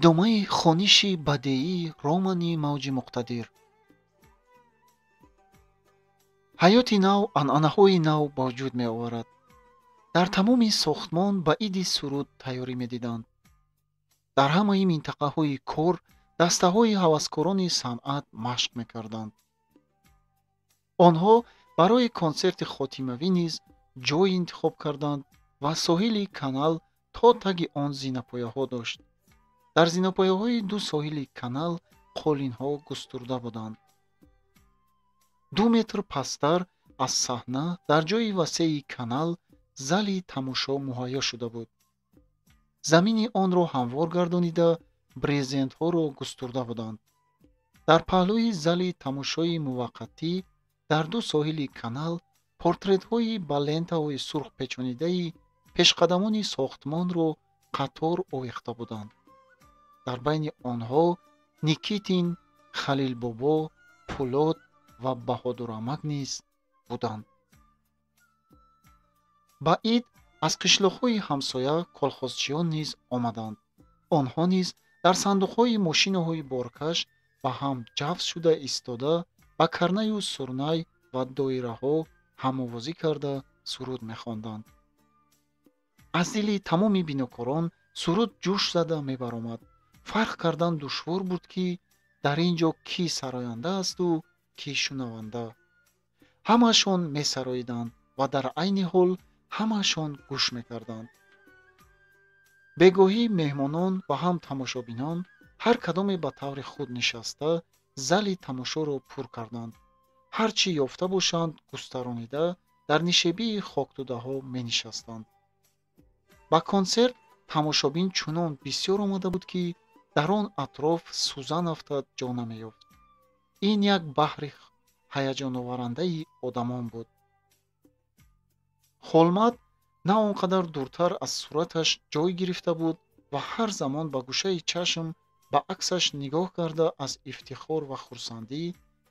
идомаи хониши бадеии романи мавҷи муқтадир. ҳаёти нав анъанаҳои нав ба вуҷуд меоварад. дар тамоми сохтмон ба иди суруд тайёрӣ медиданд. дар ҳамаи минтақаҳои кор дастаҳои ҳаваскорони санъат машқ мекарданд. онҳо барои консерти хотимавӣ низ ҷой интихоб карданд ва соҳили канал то таги он зинапояҳо дошт. дар зинапояҳои ду соҳили канал қолинҳо густурда буданд. 2 метр пасттар аз саҳна дар ҷои васеъи канал зали тамошо муҳайё шуда буд. замини онро ҳамвор гардонида брезентҳоро густурда буданд. дар паҳлӯи зали тамошои муваққатӣ дар ду соҳили канал портретҳои ба лентаҳои сурх печонидаи пешқадамони сохтмонро қатор овехта буданд. дар байни онҳо Никитин, Халилбобо, Пулот ва Баҳодурамак низ буданд. ба ид аз қишлоқҳои ҳамсоя колхозчиён низ омаданд. онҳо низ дар сандуқҳои мошинаҳои боркаш ба ҳам ҷафз шуда истода ба карнаю сурнай ва доираҳо ҳамовозӣ карда суруд мехонданд. аз дили тамоми бинокорон суруд ҷӯш зада мебаромад. фарқ кардан душвор буд, ки дар ин ҷо кӣ сароянда асту кӣ шунаванда. ҳамаашон месароиданд ва дар айни ҳол ҳамаашон гӯш мекарданд. бегоҳӣ меҳмонон ва ҳам тамошобинон ҳар кадоме ба таври худ нишаста зали тамошоро пур карданд. ҳар чӣ ёфта бошанд густаронида дар нишебии хокдудаҳо менишастанд. ба консерт тамошобин чунон бисёр омада буд, ки дар он атроф сӯзан афтад ҷо намеёфт. ин як баҳри ҳаяҷоноварандаи одамон буд. холмат на он қадар дуртар аз сураташ ҷой гирифта буд ва ҳар замон ба гӯшаи чашм ба аксаш нигоҳ карда аз ифтихор ва хурсандӣ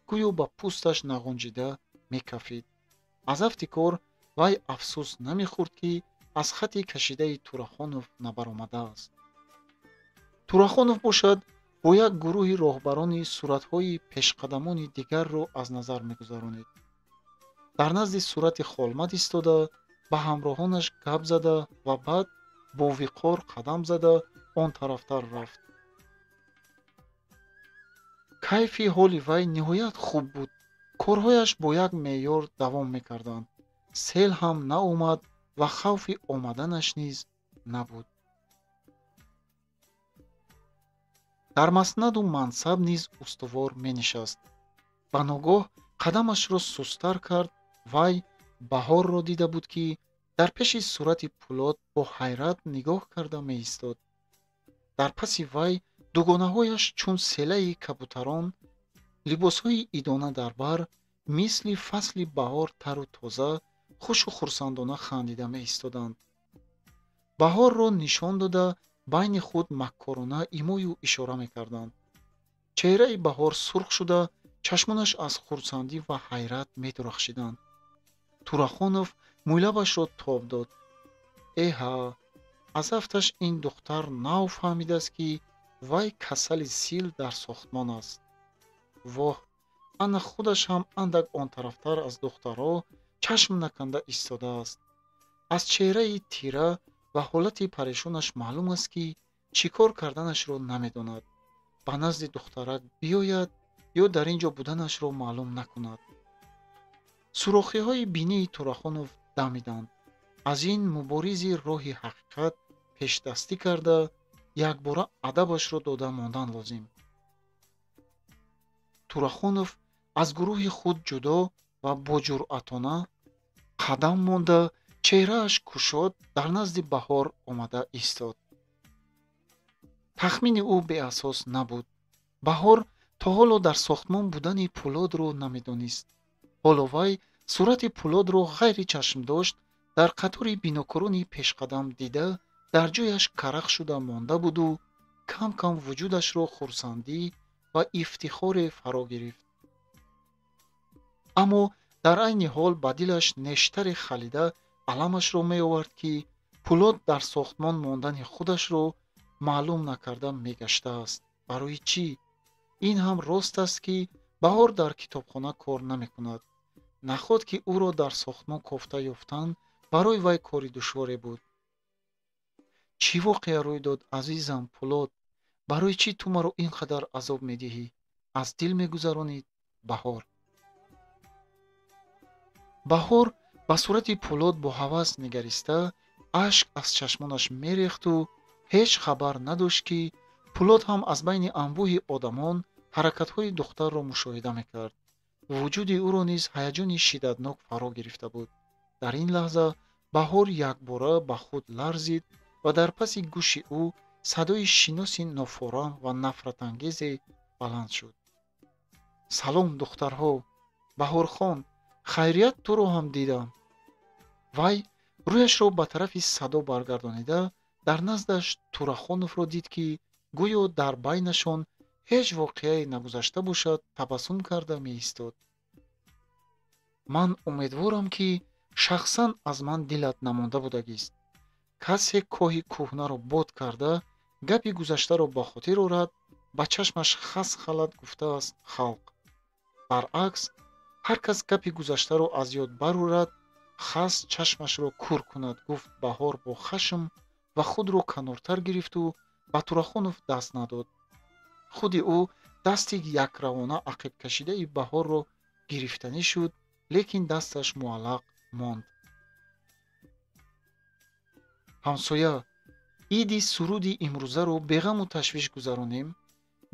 гӯё ба пӯсташ нағунҷида мекафид. аз афти кор вай афсӯс намехӯрд, ки аз хати кашидаи Турахонов набаромадааст. Турахонов бошад бо як гурӯҳи роҳбарони суратҳои пешқадамони дигарро аз назар мегузаронид. дар назди сурати холмат истода ба ҳамроҳонаш гап зада ва баъд бо виқор қадам зада он тарафтар рафт. кайфи ҳоли вай ниҳоят хуб буд. корҳояш бо як меъёр давом мекарданд. сел ҳам наомад ва хавфи омаданаш низ набуд. дар маснаду мансаб низ устувор менишаст. ба ногоҳ қадамашро сустар кард. вай Баҳорро дида буд, ки дар пеши сурати Пулот бо ҳайрат нигоҳ карда меистод. дар паси вай дугонаҳояш чун селаи кабутарон, либосҳои идона дар бар, мисли фасли баҳор тару тоза, хушу хурсандона хандида меистоданд. баҳорро нишон дода байни худ маккорона имою ишора мекарданд. чеҳраи баҳор сурх шуда, чашмонаш аз хурсандӣ ва ҳайрат медурахшиданд. Турахонов мӯйлабашро тоб дод. эҳа, аз афташ ин духтар нав фаҳмидааст, ки вай касали сил дар сохтмон аст. воҳ, ана худаш ҳам андак он тарафтар аз духтарҳо чашм наканда истодааст. аз чеҳраи тира ва ҳолати парешонаш маълум аст, ки чӣ кор карданашро намедонад. ба назди духтарак биёяд ё дар ин ҷо буданашро маълум накунад. сурохиҳои бинии Турахонов дамиданд. аз ин муборизи роҳи ҳақиқат пешдастӣ карда, якбора адабашро дода мондан лозим. Турахонов аз гурӯҳи худ ҷудо ва боҷуръатона қадам монда, чеҳрааш кушод, дар назди Баҳор омада истод. тахмини ӯ беасос набуд. Баҳор то ҳоло дар сохтмон будани Пулодро намедонист. ҳоло вай сурати Пулодро ғайри чашмдошт дар қатори бинокорони пешқадам дида, дар ҷояш карах шуда монда буду кам кам вуҷудашро хурсандӣ ва ифтихоре фаро гирифт. аммо дар айни ҳол ба дилаш нештаре халида аламашро меовард, ки Пулот дар сохтмон мондани худашро маълум накарда мегаштааст. барои чӣ? ин ҳам рост аст, ки баҳор дар китобхона кор намекунад. наход, ки ӯро дар сохтмон кофта ёфтан барои вай кори душворе буд. чӣ воқеа рӯй дод, азизам Пулод? барои чӣ ту маро ин қадар азоб медиҳӣ? аз дил мегузаронид? баҳор баҳор ба сурати Пулод бо ҳавас нигариста, ашк аз чашмонаш мерехту ҳеҷ хабар надошт, ки Пулод ҳам аз байни анбӯҳи одамон ҳаракатҳои духтарро мушоҳида мекард. вуҷуди ӯро низ ҳаяҷони шиддатнок фаро гирифта буд. дар ин лаҳза баҳор якбора ба худ ларзид ва дар паси гӯши ӯ садои шиноси нофорам ва нафратангезе баланд шуд. салом, духтарҳо! баҳорхон, хайрият, туро ҳам дидам. вай рӯяшро ба тарафи садо баргардонида, дар наздаш Турахоновро дид, ки гӯё дар байнашон ҳеҷ воқеае нагузашта бошад, табассум карда меистод. ман умедворам, ки шахсан аз ман дилат намонда будагист. касе коҳи кӯҳнаро бод карда, гапи гузаштаро ба хотир орад, ба чашмаш хас халат гуфтааст халқ. баръакс, ҳар кас гапи гузаштаро аз ёд барорад, хас чашмашро кур кунад, гуфт баҳор бо хашм ва худро канортар гирифту ба Турахонов даст надод. худи ӯ дасти якравона ақибкашидаи баҳорро гирифтанӣ шуд, лекин дасташ муаллақ монд. ҳамсоя, иди суруди имрӯзаро беғаму ташвиш гузаронем.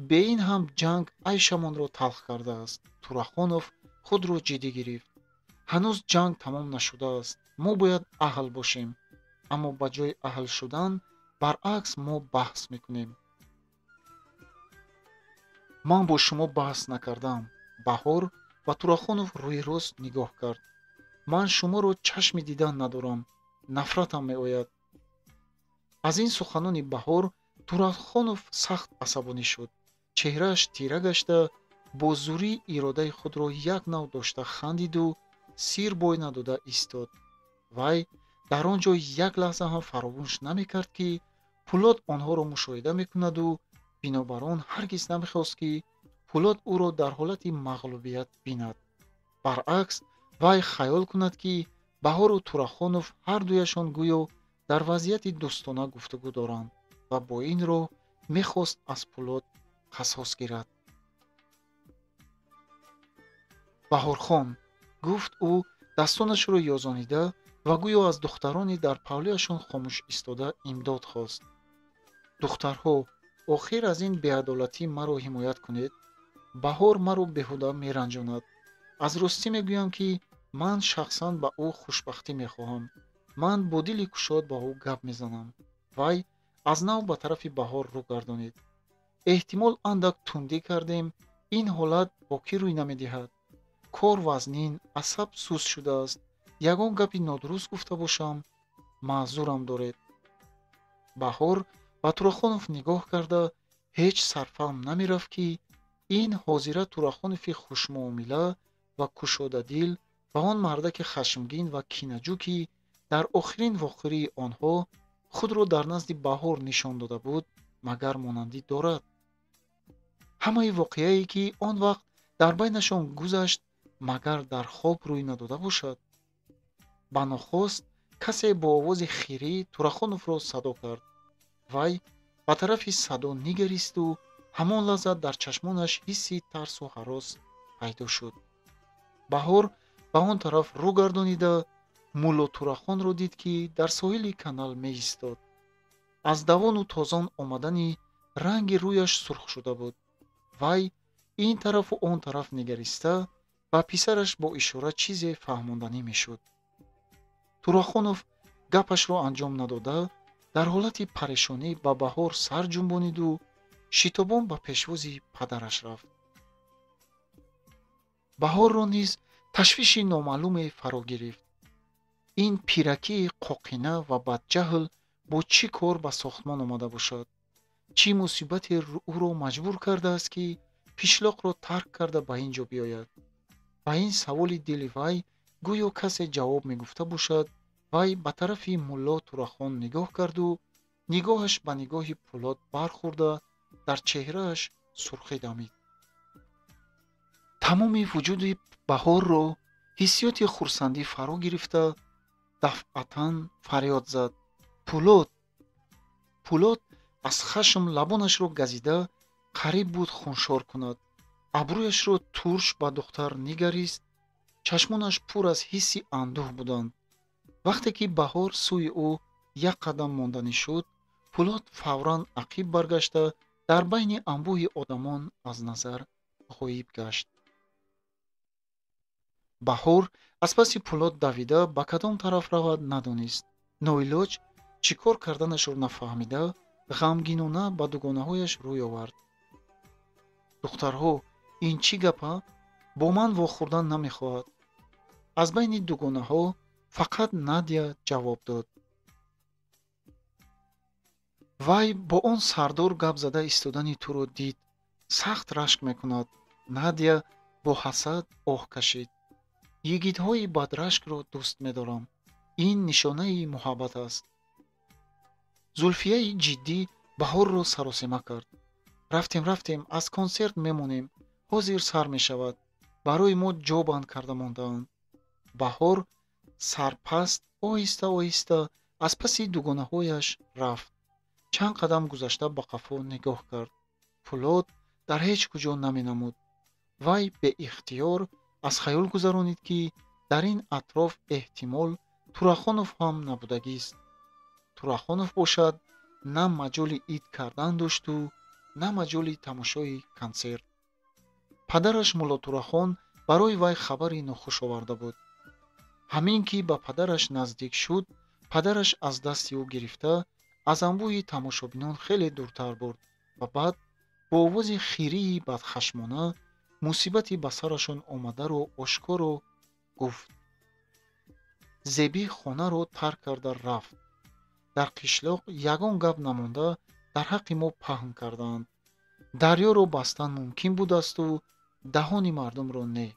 бе ин ҳам ҷанг айшамонро талх кардааст. Турахонов худро ҷиддӣ гирифт. ҳанӯз ҷанг тамом нашудааст. мо бояд аҳл бошем. аммо ба ҷои аҳл шудан, баръакс мо баҳс мекунем. ман бо шумо баҳс накардам. баҳор ба Турахонов рӯйрост нигоҳ кард. ман шуморо чашми дидан надорам. нафратам меояд. аз ин суханони баҳор Турахонов сахт асабонӣ шуд. чеҳрааш тира гашта, бо зурӣ иродаи худро як нав дошта хандиду сир бой надода истод. вай дар он ҷо як лаҳза ҳам фаромӯш намекард, ки Пулод онҳоро мушоҳида мекунаду бинобар он ҳаргиз намехост, ки Пулод ӯро дар ҳолати мағлубият бинад. баръакс, вай хаёл кунад, ки баҳору Турахонов ҳардуяшон гӯё дар вазъияти дӯстона гуфтугӯ доранд ва бо ин роҳ мехост аз Пулод қасос гирад. баҳорхон, гуфт ӯ дастонашро ёзонида ва гӯё аз духтарони дар павлияшон хомӯш истода имдод хост. духтарҳо, охир аз ин беадолатӣ маро ҳимоят кунед. баҳор маро беҳуда меранҷонад. аз ростӣ мегӯям, ки ман шахсан ба ӯ хушбахтӣ мехоҳам. ман бо дили кушод ба ӯ гап мезанам. вай аз нав ба тарафи баҳор рӯ гардонид. эҳтимол андак тундӣ кардем. ин ҳолат бо кӣ рӯй намедиҳад? кор вазнин, асаб сӯз шудааст. ягон гапи нодуруст гуфта бошам. маъзурам доред. баҳор ба Турахонов нигоҳ карда ҳеҷ сарфаҳм намерафт, ки ин ҳозира Турахонови хушмуомила ва кушодадил ва он мардаки хашмгин ва кинаҷӯ, ки дар охирин вохӯрии онҳо худро дар назди баҳор нишон дода буд, магар монандӣ дорад? ҳамаи воқеае, ки он вақт дар байнашон гузашт, магар дар хоб рӯй надода бошад? ба нохост касе бо овози хирӣ Турахоновро садо кард. вай ба тарафи садо нигаристу ҳамон лаҳза дар чашмонаш ҳисси тарсу ҳарос пайдо шуд. баҳор ба он тараф рӯ гардонида мулло Турахонро дид, ки дар соҳили канал меистод. аз давону тозон омадани ранги рӯяш сурх шуда буд. вай ин тарафу он тараф нигариста ба писараш бо ишора чизе фаҳмонданӣ мешуд. Турахонов гапашро анҷом надода, дар ҳолати парешонӣ ба баҳор сар ҷунбониду шитобон ба пешвози падараш рафт. баҳорро низ ташвиши номаълуме фаро гирифт. ин пиракии қоқина ва бадҷаҳл бо чӣ кор ба сохтмон омада бошад? чӣ мусибате ӯро маҷбур кардааст, ки пишлоқро тарк карда ба ин ҷо биёяд? ба ин саволи дили вай гӯё касе ҷавоб мегуфта бошад. вай ба тарафи мулло Турахон нигоҳ карду нигоҳаш ба нигоҳи Пулод бархӯрда, дар чеҳрааш сурхӣ дамид. тамоми вуҷуди Баҳорро ҳиссиёти хурсандӣ фаро гирифта, дафъатан фарёд зад: Пулод! Пулод аз хашм лабонашро газида, қариб буд хуншор кунад. абрӯяшро турш ба духтар нигарист, чашмонаш пур аз ҳисси андӯҳ буданд. вақте ки Баҳор сӯи ӯ як қадам монданӣ шуд, Пулод фавран ақиб баргашта, дар байни анбӯҳи одамон аз назар ғоиб гашт. Баҳор аз паси Пулод давида ба кадом тараф равад надонист. ноилоҷ чӣ кор карданашро нафаҳмида, ғамгинона ба дугонаҳояш рӯй овард. духтарҳо, ин чӣ гапа? бо ман вохӯрдан намехоҳад. аз байни дугонаҳо фақат Надя ҷавоб дод. вай бо он сардор гап зада истодани туро дид. сахт рашк мекунад. Надя бо ҳасад оҳ кашид. йигитҳои бадрашкро дӯст медорам. ин нишонаи муҳаббат аст. зульфияи ҷиддӣ Баҳорро саросима кард. рафтем аз консерт мемонем. ҳозир сар мешавад. барои мо ҷо банд карда мондаанд. Баҳор сарпаст оҳиста аз паси дугонаҳояш рафт. чанд қадам гузашта ба қафо нигоҳ кард. Пулод дар ҳеҷ куҷо наменамуд. вай беихтиёр аз хаёл гузаронид, ки дар ин атроф эҳтимол Турахонов ҳам набудагист. Турахонов бошад, на маҷоли ид кардан дошту, на маҷоли тамошои консерт. падараш мулло Турахон барои вай хабари нохуш оварда буд. ҳамин ки ба падараш наздик шуд, падараш аз дасти ӯ гирифта, аз анбӯҳи тамошобинон хеле дуртар бурд ва баъд бо овози хирии бадхашмона мусибати ба сарашон омадаро ошкоро гуфт. зебӣ хонаро тарк карда рафт. дар қишлоқ ягон гап намонда, дар ҳаққи мо паҳн кардаанд. дарёро бастан мумкин будасту даҳони мардумро не.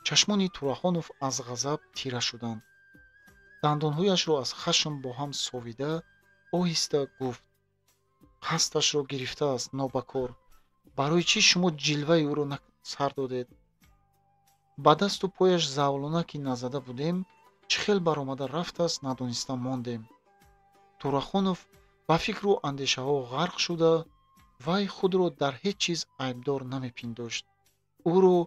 чашмони Турахонов аз ғазаб тира шуданд. дандонҳояшро аз хашм бо ҳам совида, оҳиста гуфт: қасдашро гирифтааст нобакор. барои чӣ шумо ҷилваи ӯро сар додед? ба дасту пояш завлона ки назада будем, чӣ хел баромада рафтааст, надониста мондем. Турахонов ба фикру андешаҳо ғарқ шуда, вай худро дар ҳеҷ чиз айбдор намепиндошт. ӯро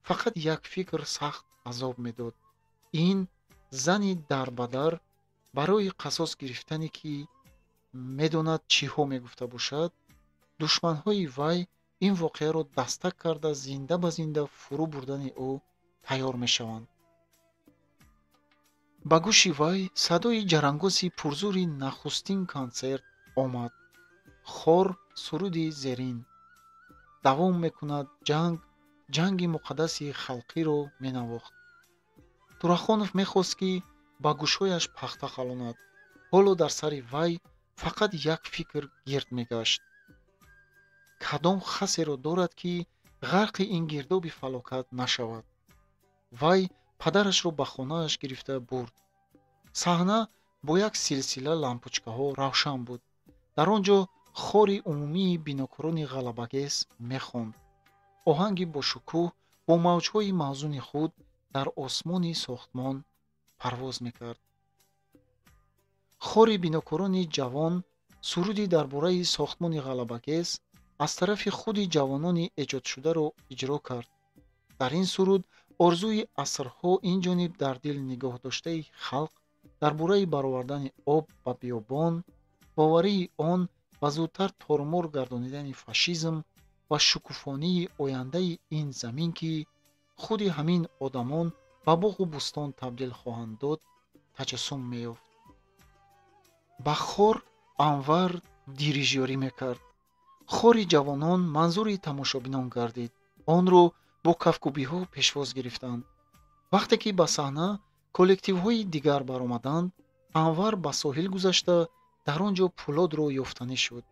фақат як фикр сахт азоб медод. ин зани дарбадар барои қасос гирифтане, ки медонад чиҳо мегуфта бошад, душманҳои вай ин воқеаро дастак карда зинда ба зинда фурӯ бурдани ӯ тайёр мешаванд. ба гӯши вай садои ҷарангози пурзури нахустин консерт омад. хор суруди зерин. давом мекунад ҷанги муқаддаси халқиро менавохт. Турахонов мехост, ки ба гӯшҳояш пахта қалонад. ҳоло дар сари вай фақат як фикр гирд мегашт. кадом хасеро дорад, ки ғарқи ин гирдоби фалокат нашавад. вай падарашро ба хонааш гирифта бурд. саҳна бо як силсила лампочкаҳо равшан буд. дар он ҷо хори умумии бинокорони ғалабагез мехонд. оҳанги бошукӯҳ бо мавҷҳои мавзуни худ дар осмони сохтмон парвоз мекард. хори бинокорони ҷавон суруди дар бораи сохтмони ғалабагез аз тарафи худи ҷавонони эҷодшударо иҷро кард. дар ин суруд орзуи асрҳо инҷониб дар дил нигоҳдоштаи халқ дар бораи баровардани об ба биёбон, боварии он ба зудтар тормор гардонидани фашизм ва шукуфонии ояндаи ин замин, ки худи ҳамин одамон ба боғу бӯстон табдил хоҳанд дод, таҷассум меёфт. ба хор Анвар дирижёрӣ мекард. хори ҷавонон манзури тамошобинон гардид. онро бо кафкӯбиҳо пешвоз гирифтанд. вақте ки ба саҳна коллективҳои дигар баромаданд, Анвар ба соҳил гузашта, дар он ҷо Пулодро ёфтанӣ шуд,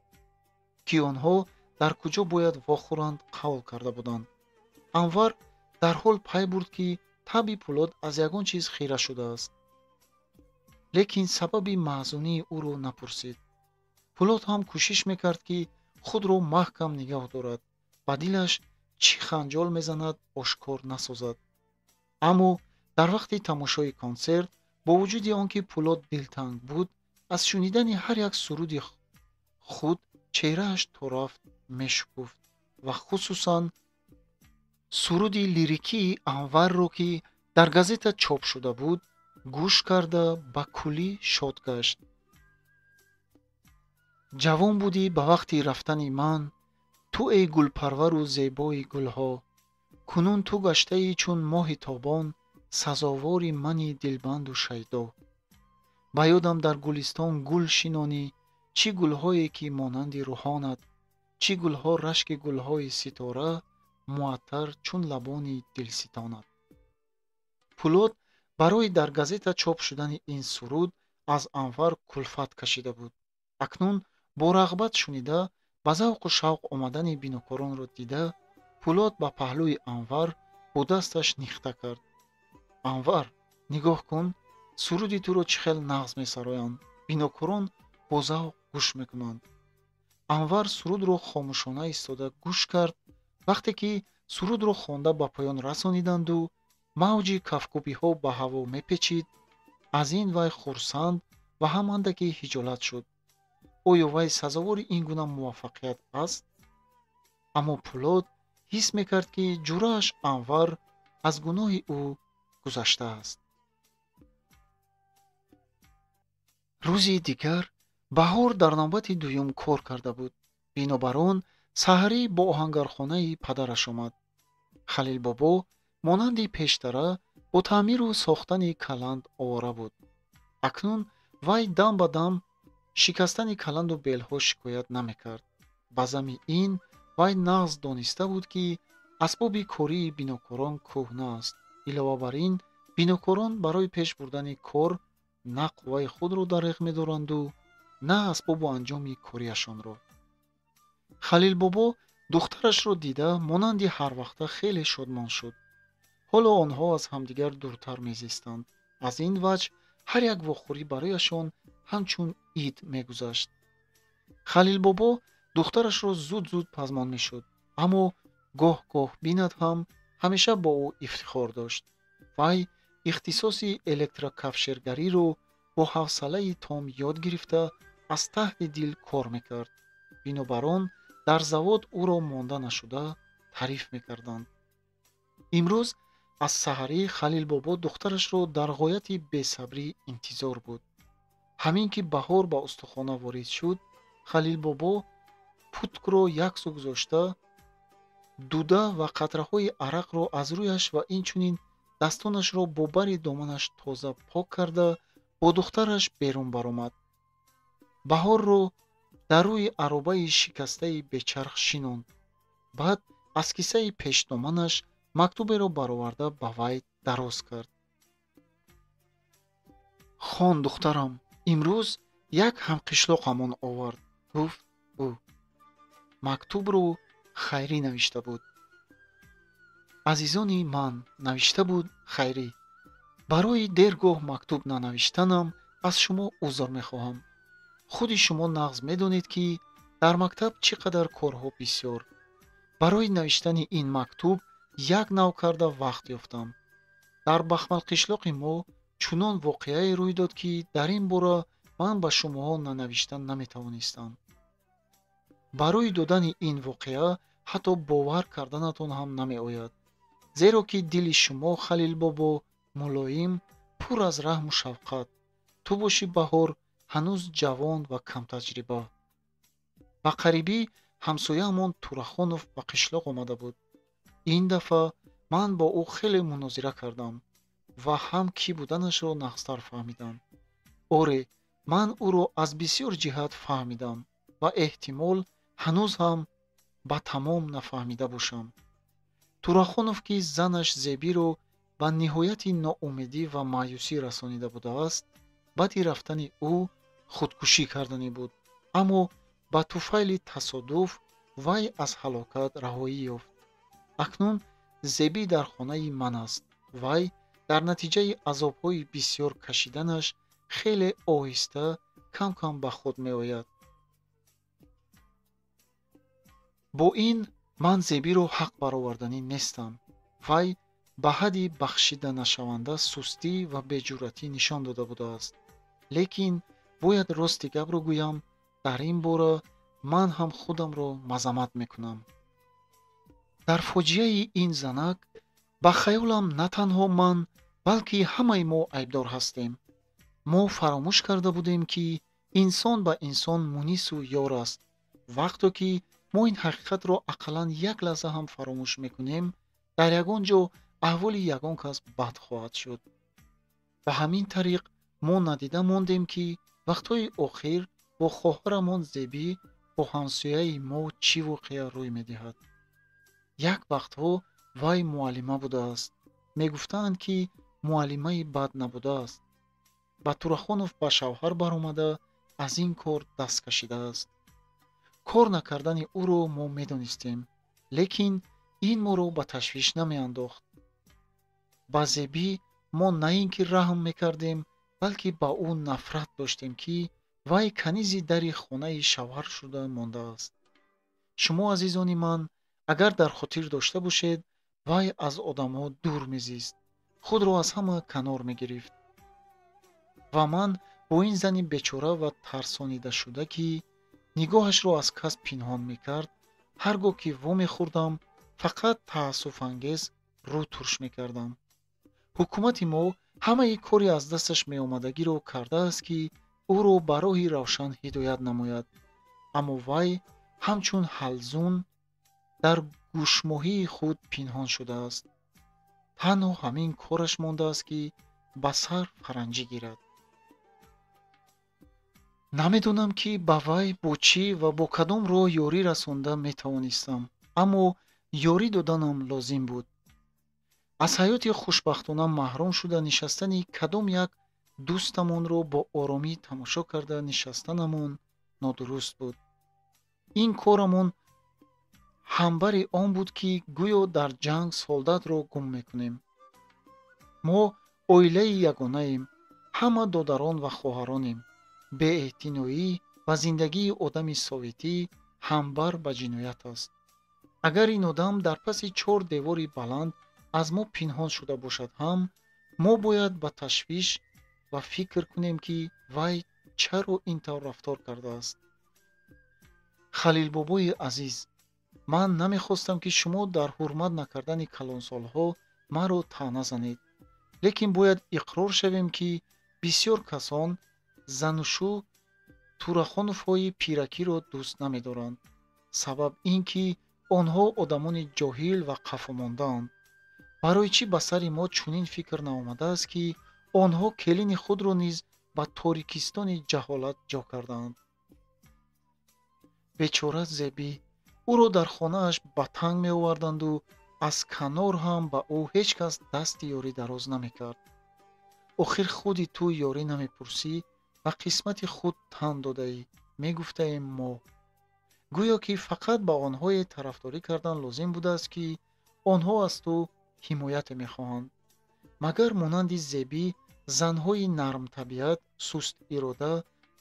ки онҳо дар куҷо бояд вохӯранд қавл карда буданд. Анвар дарҳол пай бурд, ки таби Пулод аз ягон чиз хира шудааст. лекин сабаби маҳзунии ӯро напурсид. пулот ҳам кӯшиш мекард ки худро маҳкам нигоҳ дорад, ба дилаш чӣ ханҷол мезанад ошкор насозад. аммо дар вақти тамошои консерт, бо вуҷуди он ки пулот дилтанг буд, аз шунидани ҳар як суруди худ чеҳрааш торафт мешукуфт ва хусусан суруди лирикии Анварро, ки дар газета чоп шуда буд, гӯш карда ба куллӣ шод гашт. ҷавон будӣ ба вақти рафтани ман, ту эй гулпарвару зебои гулҳо, кунун ту гаштаӣ чун моҳи тобон, сазовори мани дилбанду шайдо. ба ёдам дар гулистон гул шинонӣ, чӣ гулҳое ки монанди рӯҳонат, чӣ гулҳо рашки гулҳои ситора, муаттар чун лабони дилситонат. пулот барои дар газета чоп шудани ин суруд аз Анвар кулфат кашида буд. акнун бо рағбат шунида, ба завқу шавқ омадани бинокоронро дида, пулот ба паҳлӯи Анвар бо дасташ нихта кард. Анвар, нигоҳ кун, суруди туро чӣ хел нағз месароянд, бинокорон бо завқ гӯш мекунанд. Анвар сурудро хомӯшона истода гӯш кард. вақте ки сурудро хонда ба поён расониданду мавҷи кафкӯбиҳо ба ҳаво мепечид, аз ин вай хурсанд ва ҳам андаке ҳиҷолат шуд. оё вай сазовори ин гуна муваффақият аст? аммо пулот ҳис мекард, ки ҷурааш Анвар аз гуноҳи ӯ гузаштааст. рӯзи дигар Баҳор дар навбати дуюм кор карда буд. бинобар он саҳарӣ бо оҳангархонаи падараш омад. Халилбобо монанди пештара бо таъмиру сохтани каланд овора буд. акнун вай дам ба дам шикастани каланду белҳо шикоят намекард. ба зами ин вай нағз дониста буд, ки асбоби кории бинокорон кӯҳна аст. илова бар ин, бинокорон барои пеш бурдани кор на қувваи худро дариқ медоранду на асбобу анҷоми корияшонро. Халилбобо духтарашро дида монанди ҳарвақта хеле шодмон шуд. ҳоло онҳо аз ҳамдигар дуртар мезистанд. аз ин ваҷҳ ҳар як вохӯрӣ барояшон ҳамчун ид мегузашт. Халилбобо духтарашро зуд пазмон мешуд, аммо гоҳ-гоҳ бинат ҳам ҳамеша бо ӯ ифтихор дошт. вай ихтисоси электрокафшергариро бо ҳавсалаи том ёд гирифта аз таҳти дил кор мекард. бинобар он дар завод ӯро монда нашуда таъриф мекарданд. имрӯз аз саҳарӣ Халилбобо духтарашро дар ғояти бесабрӣ интизор буд. ҳамин ки Баҳор ба устухона ворид шуд, Халилбобо путкро яксу гузошта, дуда ва қатраҳои арақро аз рӯяш ва инчунин дастонашро бо бари доманаш тоза пок карда, бо духтараш берун баромад. Баҳорро дар рӯи аробаи шикастаи бечарх шинонд. баъд аз кисаи пешдоманаш мактуберо бароварда ба вай дароз кард. хон, духтарам, имрӯз як ҳамқишлоқамон овард, гуфт ӯ. мактубро Хайрӣ навишта буд. азизони ман, навишта буд Хайрӣ. барои дергоҳ мактуб нанавиштанам аз шумо узр мехоҳам. худи шумо нағз медонед, ки дар мактаб чӣ қадар корҳо бисёр. барои навиштани ин мактуб як нав карда вақт ёфтам. дар бахмалқишлоқи мо чунон воқеае рӯй дод, ки дар ин бора ман ба шумоҳо нанавишта наметавонистам. барои додани ин воқеа ҳатто бовар карданатон ҳам намеояд. зеро ки дили шумо, Халилбобо, мулоим, пур аз раҳму шафқат. ту бошӣ Баҳор ҳанӯз ҷавон ва камтаҷриба. ба қарибӣ ҳамсояамон Турахонов ба қишлоқ омада буд. ин дафъа ман бо ӯ хеле мунозира кардам ва ҳам кӣ буданашро нағзтар фаҳмидам. оре, ман ӯро аз бисёр ҷиҳат фаҳмидам ва эҳтимол ҳанӯз ҳам ба тамом нафаҳмида бошам. Турахонов, ки занаш Зебиро ба ниҳояти ноумедӣ ва маъюсӣ расонида будааст, баъди рафтани ӯ худкушӣ карданӣ буд, аммо ба туфайли тасодуф вай аз ҳалокат раҳоӣ ёфт. акнун Зеби дар хонаи ман аст. вай дар натиҷаи азобҳои бисёр кашиданаш хеле оҳиста кам ба худ меояд. бо ин ман зебиро ҳақ бароварданӣ нестам. вай ба ҳадди бахшида нашаванда сустӣ ва беҷуръатӣ нишон дода будааст. лекин бояд рости гапро гӯям, дар ин бора ман ҳам худамро мазаммат мекунам. дар фоҷиаи ин занак ба хаёлам на танҳо ман, балки ҳамаи мо айбдор ҳастем. мо фаромӯш карда будем, ки инсон ба инсон мунису ёр аст. вақто ки мо ин ҳақиқатро ақаллан як лаҳза ҳам фаромӯш мекунем, дар ягон ҷо аҳволи ягон кас бад хоҳад шуд. ба ҳамин тариқ мо надида мондем, ки вақтҳои охир бо хоҳарамон Зебӣ бо ҳамсояи мо чӣ воқеа рӯй медиҳад. як вақтҳо вай муаллима будааст. мегуфтаанд, ки муаллимаи бад набудааст. ба Турахонов ба шавҳар баромада аз ин кор даст кашидааст. кор накардани ӯро мо медонистем, лекин ин моро ба ташвиш намеандохт. ба Зебӣ мо на ин ки раҳм мекардем, балки ба ӯ нафрат доштем, ки вай канизи дари хонаи шавҳар шуда мондааст. шумо азизони ман, агар дар хотир дошта бошед, вай аз одамҳо дур мезист, худро аз ҳама канор мегирифт. ва ман бо ин зани бечора ва тарсонидашуда, ки нигоҳашро аз кас пинҳон мекард, ҳар гоҳ ки вомехӯрдам, фақат таассуфангез рӯ турш мекардам. ҳукумати мо ҳамаи кори аз дасташ меомадагиро кардааст, ки ӯро ба роҳи равшан ҳидоят намояд. аммо вай ҳамчун ҳалзун дар гӯшмоҳии худ пинҳон шудааст. танҳо ҳамин кораш мондааст, ки ба сар фаранҷӣ гирад. намедонам, ки ба вай бо чӣ ва бо кадом роҳ ёрӣ расонда метавонистам, аммо ёрӣ доданам лозим буд. аз ҳаёти хушбахтона маҳрум шуда нишастани кадом як дӯстамонро бо оромӣ тамошо карда нишастанамон нодуруст буд. ин корамон ҳамбари он буд, ки гӯё дар ҷанг солдатро гум мекунем. мо оилаи ягонаем, ҳама додарон ва хоҳаронем. беэътиноӣ ва зиндагии одами советӣ ҳамбар ба ҷиноят аст. агар ин одам дар паси 4 девори баланд аз мо пинҳон шуда бошад ҳам, мо бояд ба ташвиш ва фикр кунем, ки вай чаро ин тавр рафтор кардааст. халилбобои азиз, ман намехостам, ки шумо дар ҳурмат накардани калонсолҳо маро таъна занед. лекин бояд иқрор шавем, ки бисёр касон занушу Турахоновҳои пиракиро дӯст намедоранд. сабаб ин, ки онҳо одамони ҷоҳил ва қафомондаанд. барои чӣ ба сари мо чунин фикр наомадааст, ки онҳо келини худро низ ба торикистони ҷаҳолат ҷо кардаанд. бечора Зебӣ, ӯро дар хонааш ба танг меоварданду аз канор ҳам ба ӯ ҳеҷ кас дасти ёрӣ дароз намекард. охир худи ту ёрӣ намепурсӣ ва қисмати худ тан додаӣ, мегуфтаем мо. гӯё ки фақат ба онҳое тарафдорӣ кардан лозим будааст, ки онҳо аз ту ҳимояте мехоҳанд. магар монанди Зебӣ занҳои нармтабиат, суст ирода,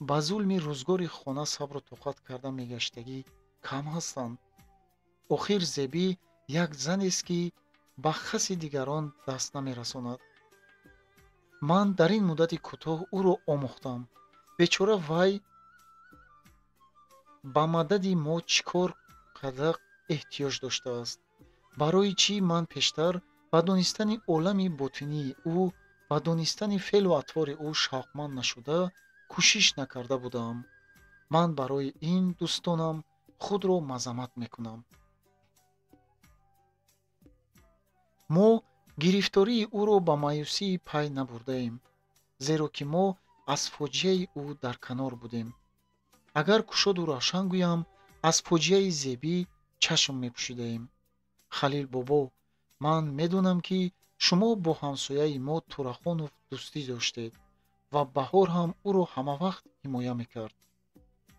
ба зулми рӯзгори хона сабру тоқат карда мегаштагӣ кам ҳастанд. охир Зебӣ як занест, ки ба хаси дигарон даст намерасонад. ман дар ин муддати кӯтоҳ ӯро омӯхтам. бечора вай ба мадади мо чӣ кор карда эҳтиёҷ доштааст. барои чӣ ман пештар ба донистани олами ботинии ӯ ва донистани феълу атвори ӯ шавқманд нашуда кӯшиш накарда будаам. ман барои ин дӯстонам худро мазаммат мекунам. мо гирифтории ӯро ба маъюсии пай набурдаем, зеро ки мо аз фоҷиаи ӯ дар канор будем. агар кушоду равшан гӯям, аз фоҷиаи Зебӣ чашм мепӯшидаем. халил бобо, ман медонам, ки шумо бо ҳамсояи мо Турахонов дӯстӣ доштед ва баҳор ҳам ӯро ҳамавақт ҳимоя мекард.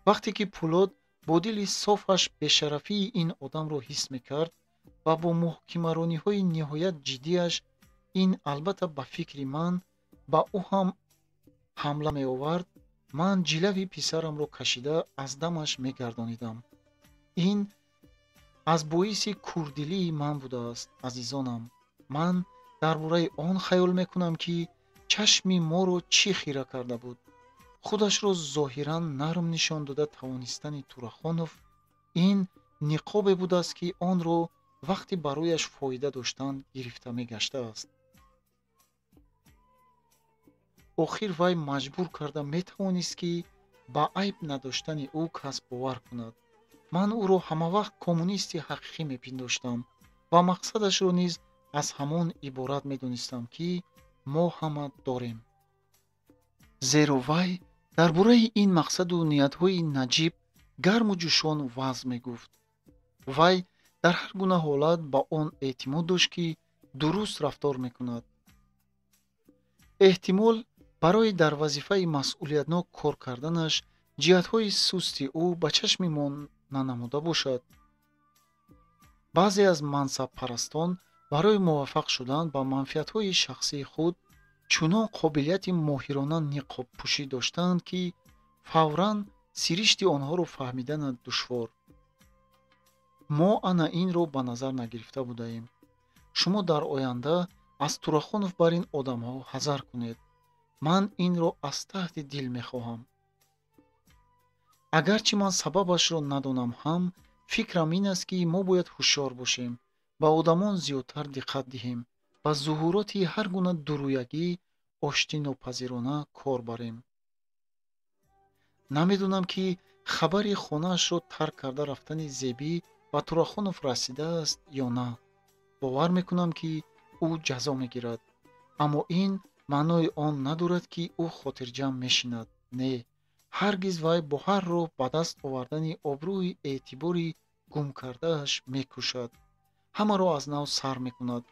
вақте ки Пӯлод бо дили софаш бешарафии ин одамро ҳис мекард ва бо муҳокимарониҳои ниҳоят ҷиддиаш, ин албатта ба фикри ман ба ӯ ҳам ҳамла меовард, ман ҷилави писарамро кашида аз дамаш мегардонидам. ин аз боиси курдилии ман будааст. азизонам, ман дар бораи он хаёл мекунам, ки чашми моро чӣ хира карда буд. худашро зоҳиран нарм нишон дода тавонистани Турахонов ин ниқобе будааст, ки онро вақти барояш фоида доштан гирифта мегаштааст. охир вай маҷбур карда метавонист, ки ба айб надоштани ӯ кас бовар кунад. ман ӯро ҳамавақт коммунисти ҳақиқӣ мепиндоштам ва мақсадашро низ аз ҳамон иборат медонистам, ки мо ҳама дорем. зеро вай дар бораи ин мақсаду ниятҳои наҷиб гарму ҷӯшон ваъз мегуфт. вай дар ҳар гуна ҳолат ба он эътимод дошт, ки дуруст рафтор мекунад. эҳтимол барои дар вазифаи масъулиятнок кор карданаш ҷиҳатҳои сусти ӯ ба чашми мо нанамуда бошад. баъзе аз мансабпарастон барои муваффақ шудан ба манфиатҳои шахсии худ чунон қобилияти моҳирона ниқобпӯшӣ доштаанд, ки фавран сиришти онҳоро фаҳмиданат душвор. мо ана инро ба назар нагирифта будаем. шумо дар оянда аз Турахонов бар ин одамҳо ҳазар кунед. ман инро аз таҳти дил мехоҳам. агарчи ман сабабашро надонам ҳам, фикрам ин аст, ки мо бояд ҳушёр бошем, ба одамон зиёдтар диққат диҳем, ба зуҳуроти ҳар гуна дурӯягӣ ошти нопазирона кор барем. намедонам, ки хабари хонаашро тарк карда рафтани Зебӣ ба Турахонов расидааст ё на. бовар мекунам, ки ӯ ҷазо мегирад, аммо ин маънои он надорад, ки ӯ хотирҷам мешинад. не, ҳаргиз вай бо ҳар роҳ ба даст овардани обрӯи эътибори гум кардааш мекӯшад. ҳамаро аз нав сар мекунад.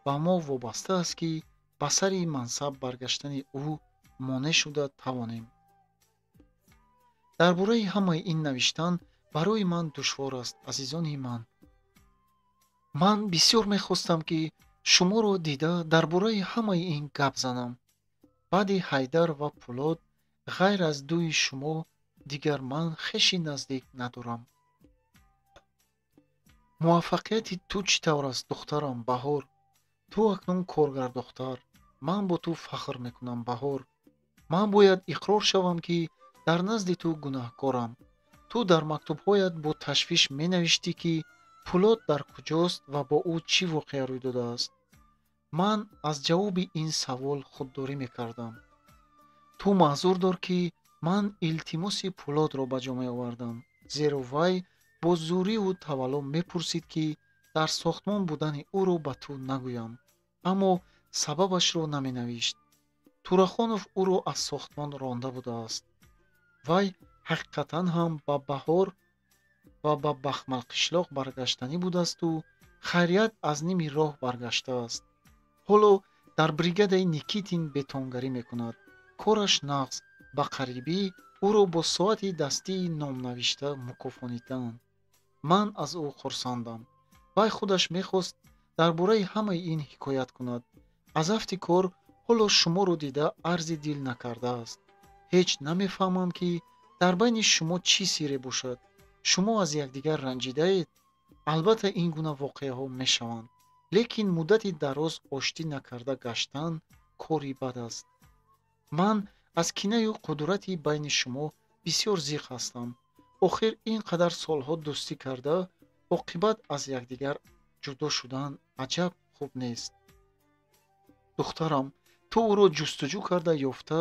ба мо вобаста аст, ки ба сари мансаб баргаштани ӯ монеъ шуда тавонем. дар бораи ҳамаи ин навиштан барои ман душвор аст, азизони ман. ман бисёр мехостам, ки шуморо дида дар бораи ҳамаи ин гап занам. баъди Ҳайдар ва Пӯлод ғайр аз дуи шумо дигар ман хеши наздик надорам. муваффақияти ту чӣ тавр аст, духтарам Баҳор? ту акнун коргардохтар. ман бо ту фахр мекунам, Баҳор. ман бояд иқрор шавам, ки дар назди ту гунаҳкорам. ту дар мактубҳоят бо ташвиш менавиштӣ, ки Пӯлод дар куҷост ва бо ӯ чӣ воқеа рӯй додааст. ман аз ҷавоби ин савол худдорӣ мекардам. ту маъзур дор, ки ман илтимоси Пӯлодро ба ҷо меовардам, зеро вай бо зӯриву тавалло мепурсид, ки дар сохтмон будани ӯро ба ту нагӯям, аммо сабабашро наменавишт. Турахонов ӯро аз сохтмон ронда будааст. вай ҳақиқатан ҳам ба Баҳор ва ба Бахмалқишлоқ баргаштанӣ будасту хайрият аз ними роҳ баргаштааст. ҳоло дар бригадаи Никитин бетонгарӣ мекунад. кораш нағз ба қарибӣ ӯро бо соати дастии номнавишта мукофониданд. ман аз ӯ хурсандам. вай худаш мехост дар бораи ҳамаи ин ҳикоят кунад. аз афти кор ҳоло шуморо дида арзи дил накардааст. ҳеҷ намефаҳмам, ки дар байни шумо чӣ сире бошад. шумо аз якдигар ранҷидаед? албатта ин гуна воқеаҳо мешаванд, лекин муддати дароз оштӣ накарда гаштан кори бад аст. ман аз кинаю қудурати байни шумо бисёр зиқ ҳастам. охир ин қадар солҳо дӯстӣ карда, оқибат аз якдигар ҷудо шудан аҷаб хуб нест. духтарам, ту ӯро ҷустуҷӯ карда ёфта,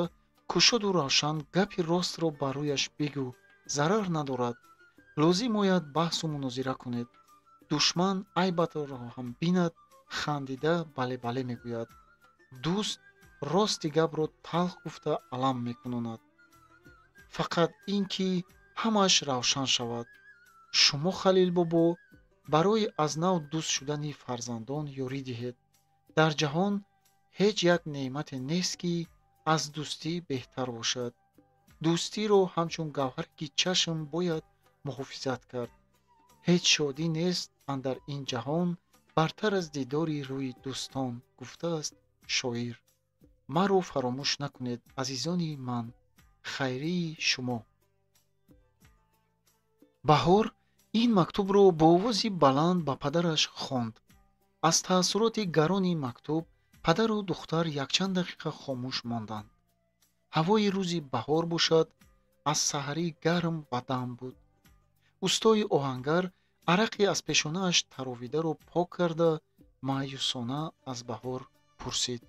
кушоду равшан гапи ростро ба рӯяш бигӯ, зарар надорад. лозим ояд баҳсу мунозира кунед. душман айбатро ҳам бинад, хандида бале бале мегӯяд. дӯст рости гапро талх гуфта алам мекунонад. фақат ин ки ҳамааш равшан шавад. шумо Халил бобо барои аз нав дӯст шудани фарзандон ёрӣ диҳед. дар ҷаҳон ҳеҷ як неъмате нест, ки аз дӯстӣ беҳтар бошад. дӯстиро ҳамчун гавҳаре, ки чашм бояд муҳофизат кард. ҳеҷ шодӣ нест андар ин ҷаҳон бартар аз дидори рӯи дӯстон, гуфтааст шоир. маро фаромӯш накунед, азизони ман. хайрии шумо. баҳор ин мактубро бо овози баланд ба падараш хонд. аз таассуроти гарони мактуб падару духтар якчанд дақиқа хомӯш монданд. ҳавои рӯзи баҳор бошад, аз саҳарӣ гарм ва дам буд. устои оҳангар арақи аз пешонааш таровидаро пок карда маъюсона аз баҳор пурсид: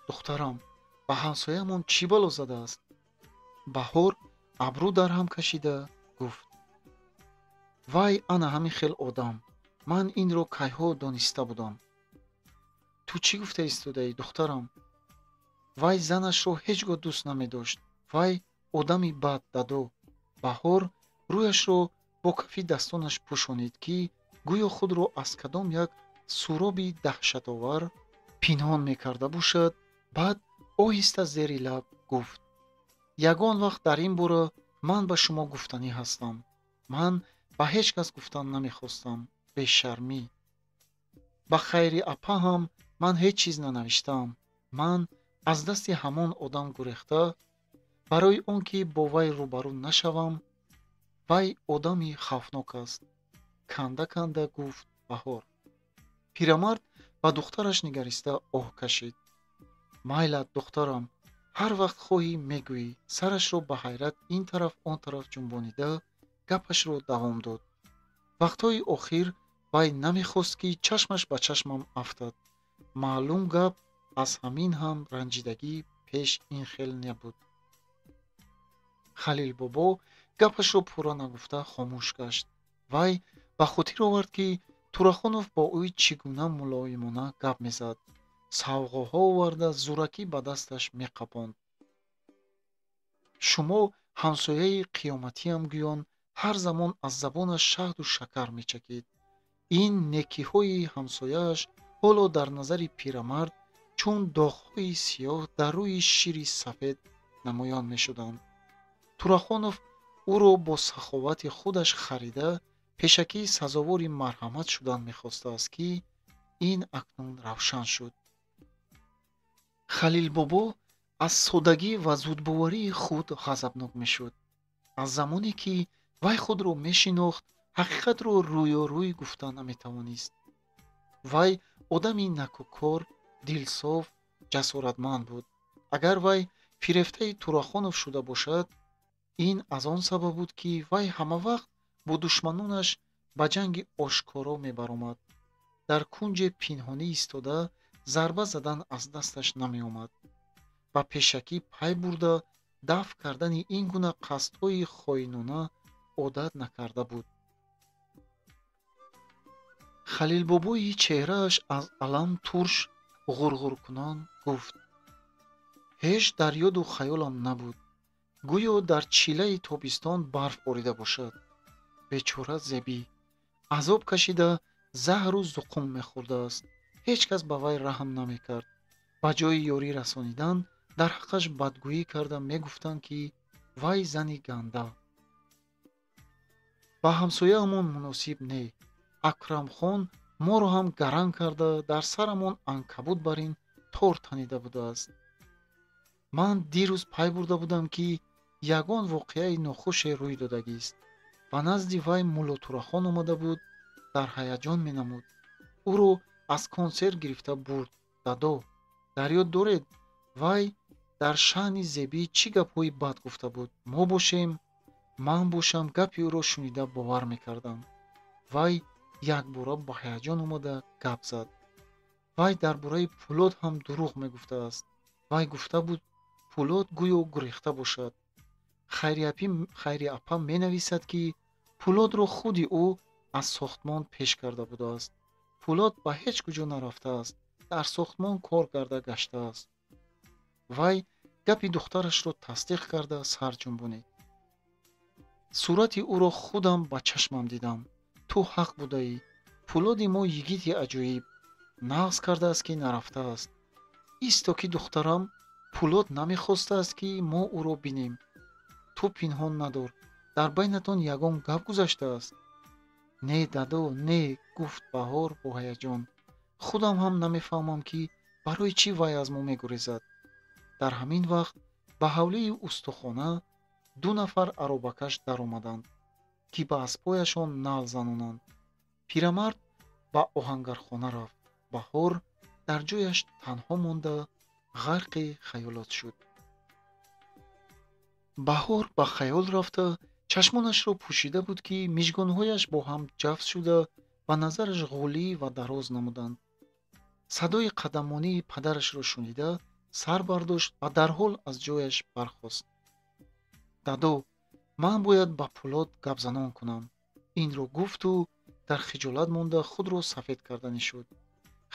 духтарам, ба ҳамсоямон чӣ бало задааст? баҳор абрӯ дар ҳам кашида гуфт: вай ана ҳамин хел одам, ман инро кайҳо дониста будам. ту чӣ гуфта истодаӣ, духтарам? вай занашро ҳеҷ гоҳ дӯст намедошт. вай одами бад, дадо. баҳор рӯяшро бо кафи дастонаш пӯшонид, ки гӯё худро аз кадом як суроби даҳшатовар пинҳон мекарда бошад. баъд оҳиста зери лаб гуфт: ягон вақт дар ин бора ман ба шумо гуфтанӣ ҳастам. ман ба ҳеҷ кас гуфтан намехостам. бешармӣ. ба хайри апа ҳам ман ҳеҷ чиз нанавиштаам. ман аз дасти ҳамон одам гурехта, барои он ки бо вай рӯбарӯ нашавам. вай одами хавфнок аст, канда канда гуфт баҳор. пирамард ба духтараш нигариста оҳ кашид. майлат, духтарам, ҳар вақт хоҳӣ мегӯӣ. сарашро ба ҳайрат ин тараф он тараф ҷунбонида гапашро давом дод. вақтҳои охир вай намехост ки чашмаш ба чашмам афтад. маълум гап, аз ҳамин ҳам ранҷидагӣ пеш ин хел набуд. халилбобо гапашро пурра нагуфта хомӯш гашт. вай ба хотир овард, ки Турахонов бо ӯ чӣ гуна мулоимона гап мезад. савғоҳо оварда зӯракӣ ба дасташ меқапонд. шумо ҳамсояи қиёматиам гӯён, ҳар замон аз забонаш шаҳду шакар мечакид. ин некиҳои ҳамсояаш ҳоло дар назари пирамард чун доғҳои сиёҳ дар рӯи шири сафед намоён мешуданд. Турахонов ӯро бо саховати худаш харида, пешакӣ сазовори марҳамат шудан мехостааст, ки ин акнун равшан шуд. халилбобо аз содагӣ ва зудбоварии худ ғазабнок мешуд. аз замоне ки вай худро мешинохт, ҳақиқатро рӯёрӯй гуфта наметавонист. вай одами накӯкор, дилсоф, ҷасоратманд буд. агар вай фирефтаи Турахонов шуда бошад, ин аз он сабаб буд, ки вай ҳамавақт бо душманонаш ба ҷанги ошкоро мебаромад. дар кунҷе пинҳонӣ истода, зарба задан аз дасташ намеомад. ба пешакӣ пай бурда, дафъ кардани ин гуна қасдҳои хоинона одат накарда буд. халилбобои чеҳрааш аз алам турш ғурғуркунон гуфт: ҳеҷ дар ёду хаёлам набуд. гӯё дар чилаи тобистон барф борида бошад. бечора Зебӣ азоб кашида заҳру зуқум мехӯрдааст. ҳеҷ кас ба вай раҳм намекард. ба ҷои ёрӣ расонидан, дар ҳаққаш бадгӯӣ карда мегуфтанд, ки вай зани ганда. ба ҳамсояамон муносиб не. Акрамхон моро ҳам гаранг карда, дар сарамон анкабут барин тор танида будааст. ман дирӯз пай бурда будам, ки ягон воқеаи нохуше рӯй додагист. ба назди вай мулло Турахон омада буд. дар ҳаяҷон менамуд. ӯро аз консерт гирифта бурд. дадо, дар ёд доред, вай дар шаъни Зебӣ чӣ гапҳои бад гуфта буд. мо бошем, ман бошам, гапи ӯро шунида бовар мекардам. вай якбора ба ҳаяҷон омада гап зад. вай дар бораи Пӯлод ҳам дурӯғ мегуфтааст. вай гуфта буд, Пӯлод гӯё гурехта бошад. хайриапа менависад, ки Пӯлодро худи ӯ аз сохтмон пеш карда будааст. Пӯлод ба ҳеҷ куҷо нарафтааст. дар сохтмон кор карда гаштааст. вай гапи духтарашро тасдиқ карда сар ҷунбонид. сурати ӯро худам ба чашмам дидам. ту ҳақ будаӣ. Пӯлоди мо йигити аҷоиб. нағз кардааст, ки нарафтааст. исто ки духтарам, Пӯлод намехостааст, ки мо ӯро бинем. ту пинҳон надор. дар байнатон ягон гап гузаштааст. не дадо, не, гуфт Баҳор бо ҳаяҷон. худам ҳам намефаҳмам, ки барои чӣ вай аз мо мегурезад. дар ҳамин вақт ба ҳавлии устухона 2 нафар аробакаш даромаданд. ки ба аспояшон нал занонанд. пирамард ба оҳангархона рафт. баҳор дар ҷояш танҳо монда ғарқи хаёлот шуд. баҳор ба хаёл рафта чашмонашро пӯшида буд, ки мижгонҳояш бо ҳам ҷафт шуда ба назараш ғулӣ ва дароз намуданд. садои қадамонии падарашро шунида сар бардошт ва дарҳол аз ҷояш бархост. дадо, ман бояд ба Пулод гапзанон кунам. Инро гуфту дар хиҷолат монда худро сафед карданӣ шуд.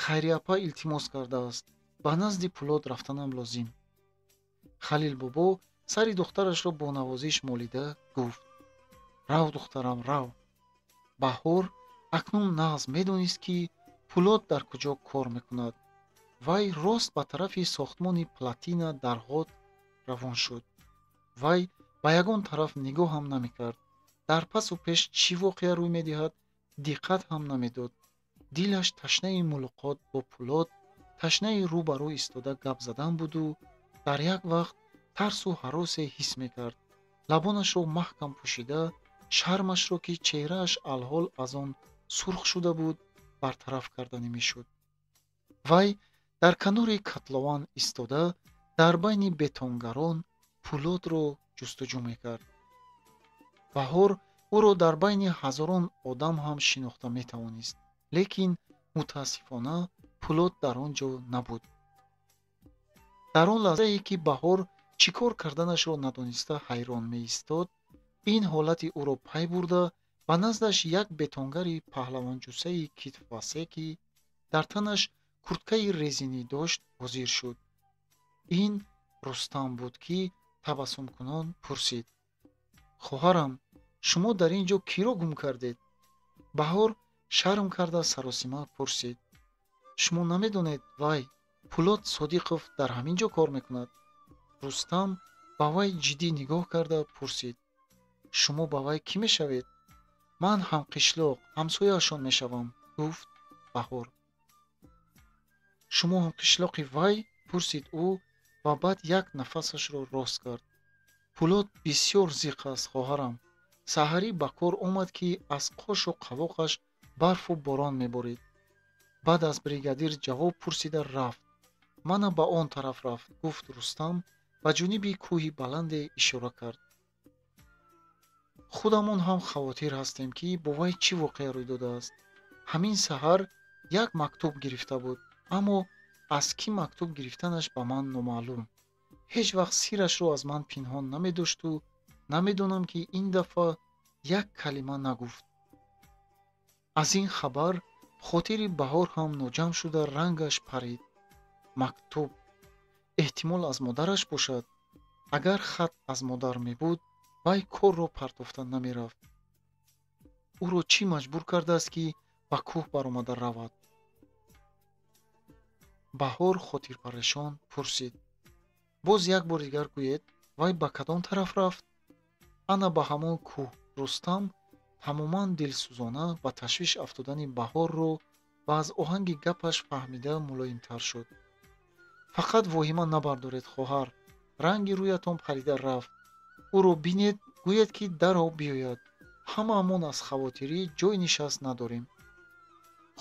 хайриапа илтимос кардааст, ба назди Пулод рафтанам лозим. халил бобо сари духтарашро бо навозиш молида гуфт: рав духтарам, рав. баҳор акнун нағз медонист, ки Пулод дар куҷо кор мекунад. вай рост ба тарафи сохтмони платина дар ғод равон шуд. вай ба ягон тараф нигоҳам намекард. дар пасу пеш чӣ воқеа рӯй медиҳад диққат ҳам намедод. дилаш ташнаи мулоқот бо Пулод, ташнаи рӯ ба рӯ истода гап задан буду дар як вақт тарсу ҳаросе ҳис мекард. лабонашро маҳкам пӯшида, шармашро, ки чеҳрааш алҳол аз он сурх шуда буд, бартараф карданӣ мешуд. вай дар канори котлован истода дар байни бетонгарон Пулодро ҷустуҷӯ мекард. баҳор ӯро дар байни ҳазорон одам ҳам шинохта метавонист, лекин мутаассифона Пулод дар он ҷо набуд. дар он лаҳзае, ки баҳор чӣ кор карданашро надониста ҳайрон меистод, ин ҳолати ӯро пай бурда ба наздаш як бетонгари паҳлавонҷусаи китфвасеъ, ки дар танаш курткаи резинӣ дошт, ҳозир шуд. ин Рустам буд, ки табассумкунон пурсид: хоҳарам, шумо дар ин ҷо киро гум кардед? баҳор шарм карда саросима пурсид: шумо намедонед вай Пулод Содиқов дар ҳамин ҷо кор мекунад? рустам ба вай ҷиддӣ нигоҳ карда пурсид: шумо ба вай кӣ мешавед? ман ҳамқишлоқ, ҳамсояашон мешавам, гуфт баҳор. шумо ҳамқишлоқи вай? пурсид ӯ ва баъд як нафасашро рост кард. Пулод бисёр зиқ аст, хоҳарам. саҳарӣ ба кор омад, ки аз қошу қавоқаш барфу борон меборид. баъд аз бригадир ҷавоб пурсида рафт. мана ба он тараф рафт, гуфт Рустам ба ҷониби кӯҳи баланде ишора кард. худамон ҳам хавотир ҳастем, ки бо вай чӣ воқеа рӯй додааст. ҳамин саҳар як мактуб гирифта буд, аммо аз кӣ мактуб гирифтанаш ба ман номаълум. ҳеҷ вақт сирашро аз ман пинҳон намедошту намедонам, ки ин дафъа як калима нагуфт. аз ин хабар хотири баҳор ҳам ноҷамъ шуда рангаш парид. мактуб эҳтимол аз модараш бошад. агар хат аз модар мебуд, вай корро партофта намерафт. ӯро чӣ маҷбур кардааст, ки ба кӯҳ баромада равад? баҳор хотирпарешон пурсид. боз як бор дигар гӯед, вай ба кадом тараф рафт? ана ба ҳамон кӯҳ. рустам тамоман дилсӯзона ба ташвиш афтодани баҳорро ва аз оҳанги гапаш фаҳмида мулоимтар шуд. фақат воҳима набардоред, хоҳар. ранги рӯятон парида рафт. ӯро бинед, гӯед, ки даро биёяд. ҳамаамон аз хавотирӣ ҷой нишаст надорем.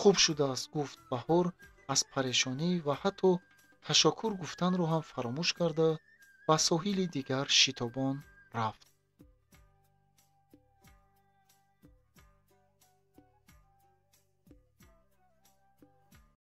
хуб шудааст, гуфт баҳор аз парешонӣ ва ҳатто ташаккур гуфтанро ҳам фаромӯш карда ба соҳили дигар шитобон рафт.